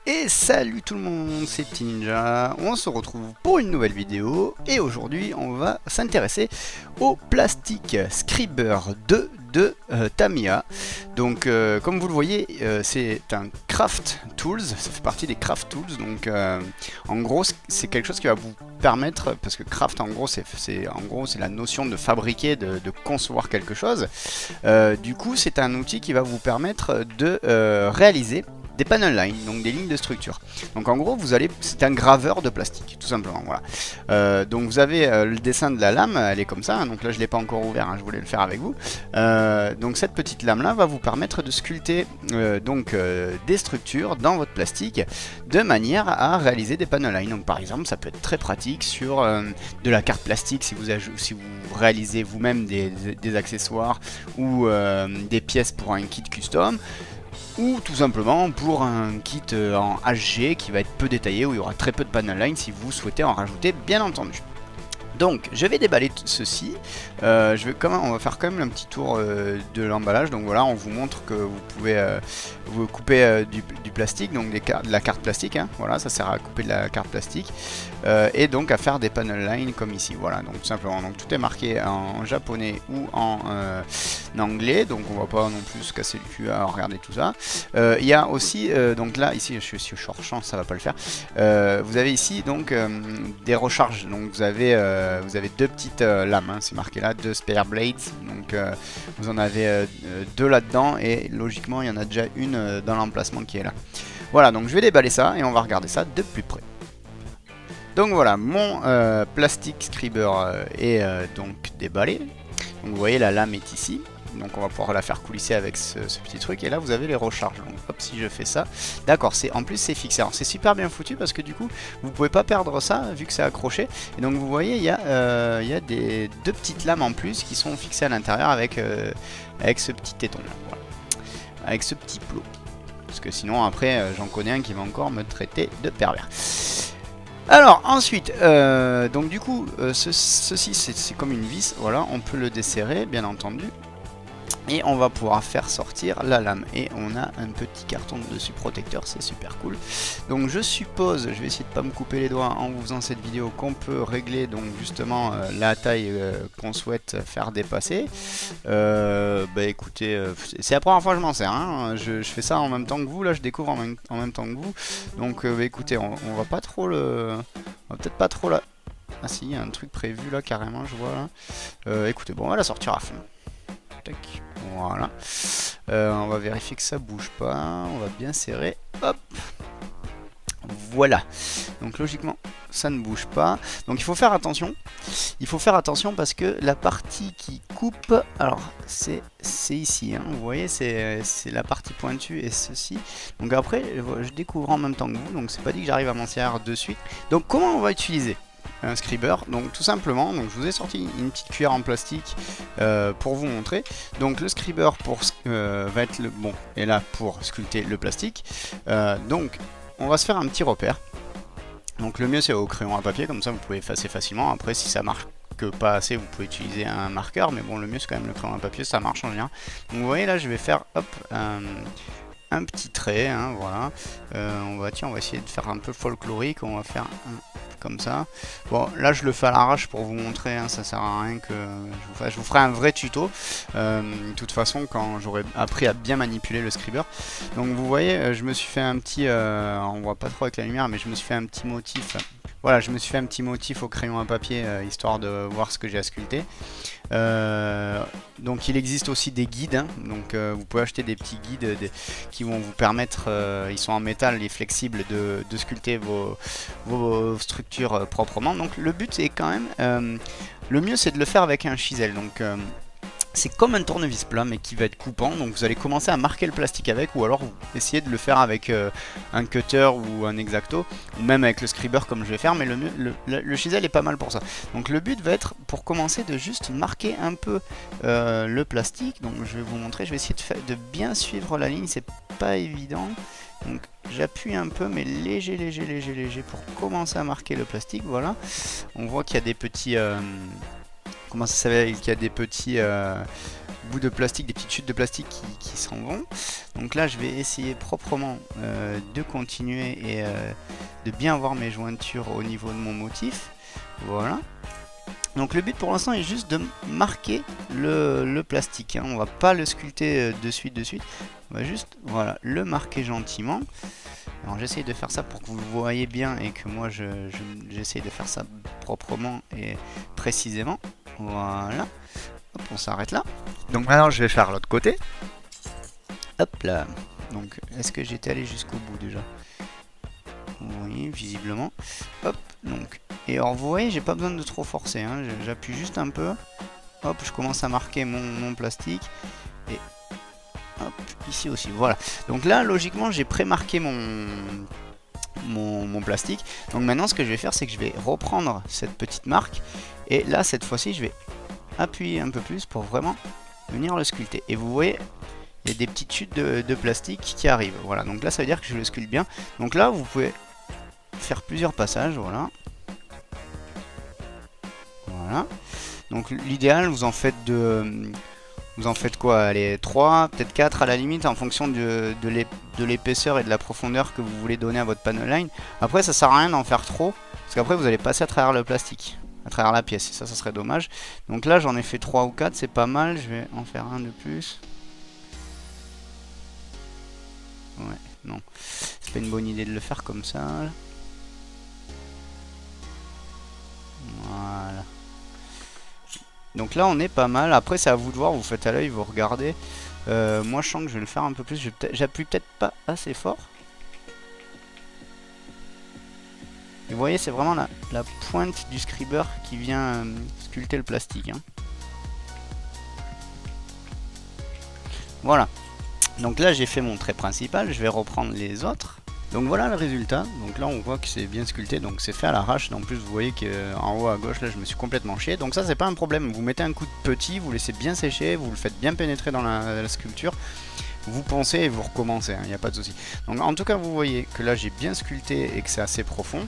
Et salut tout le monde, c'est Petit Ninja, on se retrouve pour une nouvelle vidéo et aujourd'hui on va s'intéresser au Plastic Scriber 2 de Tamiya. Donc comme vous le voyez, c'est un craft tools, ça fait partie des craft tools, donc en gros c'est quelque chose qui va vous permettre, parce que craft en gros c'est la notion de fabriquer, de concevoir quelque chose. Du coup c'est un outil qui va vous permettre de réaliser des panel lines, donc des lignes de structure. Donc en gros, c'est un graveur de plastique, tout simplement. Voilà. Donc vous avez le dessin de la lame, elle est comme ça. Hein, donc là, je l'ai pas encore ouvert, hein, je voulais le faire avec vous. Donc cette petite lame-là va vous permettre de sculpter des structures dans votre plastique, de manière à réaliser des panel lines. Donc par exemple, ça peut être très pratique sur de la carte plastique si vous réalisez vous-même des accessoires ou des pièces pour un kit custom. Ou tout simplement pour un kit en HG qui va être peu détaillé, où il y aura très peu de panel line si vous souhaitez en rajouter, bien entendu. Donc je vais déballer ceci, on va faire quand même un petit tour de l'emballage. Donc voilà, on vous montre que vous pouvez vous couper du plastique, donc de la carte plastique, hein. Voilà, ça sert à couper de la carte plastique et donc à faire des panel lines comme ici. Voilà, donc tout simplement, donc tout est marqué en japonais ou en anglais, donc on va pas non plus se casser le cul à regarder tout ça. Il y a aussi, donc là ici je suis hors champ, ça va pas le faire. Vous avez ici donc des recharges, donc vous avez deux petites lames, hein, c'est marqué là, deux spare blades, donc vous en avez deux là-dedans et logiquement il y en a déjà une dans l'emplacement qui est là. Voilà, donc je vais déballer ça et on va regarder ça de plus près. Donc voilà, mon Plastic Scriber est donc déballé. Donc vous voyez, la lame est ici. Donc on va pouvoir la faire coulisser avec ce petit truc. Et là vous avez les recharges. Donc hop, si je fais ça, d'accord, en plus c'est fixé. Alors c'est super bien foutu parce que du coup vous pouvez pas perdre ça vu que c'est accroché. Et donc vous voyez, il y a deux petites lames en plus qui sont fixées à l'intérieur avec ce petit téton là, voilà. Avec ce petit plot. Parce que sinon après j'en connais un qui va encore me traiter de pervers. Alors ensuite, donc du coup ceci c'est comme une vis. Voilà, on peut le desserrer bien entendu. Et on va pouvoir faire sortir la lame. Et on a un petit carton dessus protecteur, c'est super cool. Donc je suppose, je vais essayer de pas me couper les doigts en vous faisant cette vidéo, qu'on peut régler donc justement la taille qu'on souhaite faire dépasser. Bah écoutez, c'est la première fois que je m'en sers, hein. Je fais ça en même temps que vous, là je découvre en même temps que vous. Donc bah écoutez, on va pas trop le... On va peut-être pas trop la... Ah si, il y a un truc prévu là carrément, je vois là. Écoutez, bon on va la sortir à fond. Tac. Voilà, on va vérifier que ça bouge pas, on va bien serrer, hop, voilà, donc logiquement ça ne bouge pas, donc il faut faire attention parce que la partie qui coupe, alors c'est ici, hein, vous voyez, c'est la partie pointue et ceci, donc après je découvre en même temps que vous, donc c'est pas dit que j'arrive à m'en servir de suite. Donc comment on va utiliser un scriber? Donc tout simplement, donc je vous ai sorti une petite cuillère en plastique pour vous montrer. Donc le scriber va être le bon et là pour sculpter le plastique. Donc on va se faire un petit repère. Donc le mieux c'est au crayon à papier, comme ça vous pouvez effacer facilement. Après si ça marche que pas assez, vous pouvez utiliser un marqueur, mais bon le mieux c'est quand même le crayon à papier, ça marche en général. Donc vous voyez là, je vais faire hop un petit trait, hein, voilà. On va essayer de faire un peu folklorique, on va faire un comme ça. Bon là je le fais à l'arrache pour vous montrer, hein, ça sert à rien que je vous ferai un vrai tuto de toute façon quand j'aurai appris à bien manipuler le scriber. Donc vous voyez, je me suis fait un petit on voit pas trop avec la lumière, mais je me suis fait un petit motif. Voilà, je me suis fait un petit motif au crayon à papier histoire de voir ce que j'ai à sculpter. Donc il existe aussi des guides, hein. Donc vous pouvez acheter des petits guides qui vont vous permettre, ils sont en métal et flexibles, de sculpter vos structures proprement. Donc le but est quand même, le mieux c'est de le faire avec un chisel. Donc c'est comme un tournevis plat mais qui va être coupant, donc vous allez commencer à marquer le plastique avec, ou alors vous essayez de le faire avec un cutter ou un X-Acto, ou même avec le scriber comme je vais faire, mais le chisel est pas mal pour ça. Donc le but va être, pour commencer, de juste marquer un peu le plastique. Donc je vais vous montrer, je vais essayer de bien suivre la ligne, c'est pas évident. Donc j'appuie un peu, mais léger pour commencer à marquer le plastique. Voilà, on voit qu'il y a des petits comment ça s'appelle, qu'il y a des petits bouts de plastique, des petites chutes de plastique qui s'en vont. Donc là je vais essayer proprement de continuer et de bien voir mes jointures au niveau de mon motif. Voilà. Donc le but pour l'instant est juste de marquer le plastique, hein. On va pas le sculpter de suite. On va juste, voilà, le marquer gentiment. Alors j'essaye de faire ça pour que vous le voyez bien et que moi j'essaye de faire ça proprement et précisément. Voilà. Hop, on s'arrête là. Donc maintenant je vais faire l'autre côté. Hop là. Donc est-ce que j'étais allé jusqu'au bout déjà? Oui, visiblement. Hop, donc. Et alors vous voyez, j'ai pas besoin de trop forcer, hein. J'appuie juste un peu. Hop, je commence à marquer mon plastique. Et hop, ici aussi, voilà. Donc là, logiquement, j'ai pré-marqué mon plastique. Donc maintenant, ce que je vais faire, c'est que je vais reprendre cette petite marque. Et là, cette fois-ci, je vais appuyer un peu plus pour vraiment venir le sculpter. Et vous voyez, il y a des petites chutes de plastique qui arrivent. Voilà, donc là, ça veut dire que je le sculpte bien. Donc là, vous pouvez faire plusieurs passages, voilà. Voilà. Donc l'idéal, vous en faites quoi? Allez, 3, peut-être 4 à la limite, en fonction de l'épaisseur et de la profondeur que vous voulez donner à votre panel line. Après, ça sert à rien d'en faire trop, parce qu'après vous allez passer à travers le plastique, à travers la pièce, et ça serait dommage. Donc là, j'en ai fait 3 ou 4, c'est pas mal, je vais en faire un de plus. Ouais, non, c'est pas une bonne idée de le faire comme ça. Voilà. Donc là on est pas mal, après c'est à vous de voir, vous faites à l'œil, vous regardez. Moi je sens que je vais le faire un peu plus, j'appuie peut-être pas assez fort. Et vous voyez, c'est vraiment la pointe du scriber qui vient sculpter le plastique, hein. Voilà, donc là j'ai fait mon trait principal, je vais reprendre les autres. Donc voilà le résultat. Donc là on voit que c'est bien sculpté, donc c'est fait à l'arrache. En plus vous voyez qu'en haut à gauche là je me suis complètement chié. Donc ça c'est pas un problème, vous mettez un coup de petit, vous laissez bien sécher, vous le faites bien pénétrer dans la sculpture. Vous pensez et vous recommencez, il n'y a pas de souci. Donc en tout cas vous voyez que là j'ai bien sculpté et que c'est assez profond.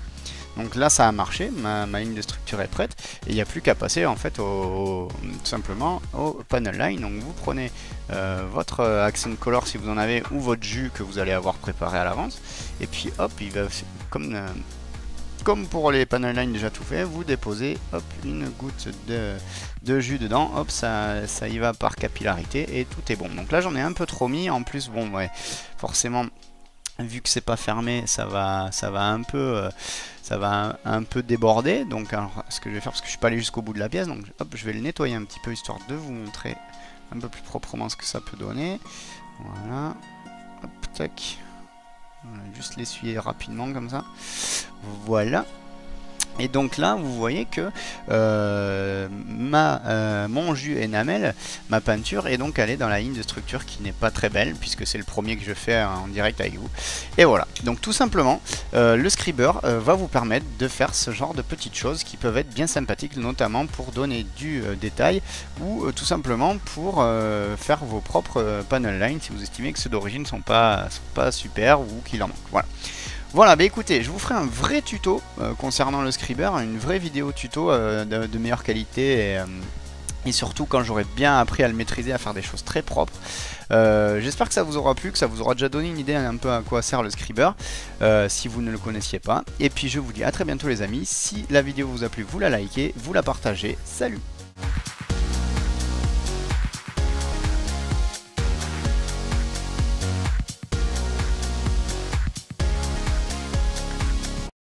Donc là ça a marché, ma ligne de structure est prête et il n'y a plus qu'à passer en fait tout simplement au panel line. Donc vous prenez votre accent color si vous en avez, ou votre jus que vous allez avoir préparé à l'avance, et puis hop, il va comme pour les panel line déjà tout fait, vous déposez hop une goutte de jus dedans, hop ça y va par capillarité et tout est bon. Donc là j'en ai un peu trop mis, en plus bon ouais, forcément vu que c'est pas fermé, ça va un peu déborder. Donc alors, ce que je vais faire, parce que je suis pas allé jusqu'au bout de la pièce, donc hop, je vais le nettoyer un petit peu histoire de vous montrer un peu plus proprement ce que ça peut donner. Voilà, hop, tac, voilà, juste l'essuyer rapidement comme ça. Voilà. Et donc là, vous voyez que mon jus enamel, ma peinture, est donc allée dans la ligne de structure qui n'est pas très belle, puisque c'est le premier que je fais en direct avec vous. Et voilà, donc tout simplement, le scriber va vous permettre de faire ce genre de petites choses qui peuvent être bien sympathiques, notamment pour donner du détail, ou tout simplement pour faire vos propres panel lines, si vous estimez que ceux d'origine ne sont pas super, ou qu'il en manque. Voilà. Voilà, bah écoutez, je vous ferai un vrai tuto concernant le scriber, une vraie vidéo tuto de meilleure qualité et surtout quand j'aurai bien appris à le maîtriser, à faire des choses très propres. J'espère que ça vous aura plu, que ça vous aura déjà donné une idée un peu à quoi sert le scriber, si vous ne le connaissiez pas. Et puis je vous dis à très bientôt les amis, si la vidéo vous a plu, vous la likez, vous la partagez, salut!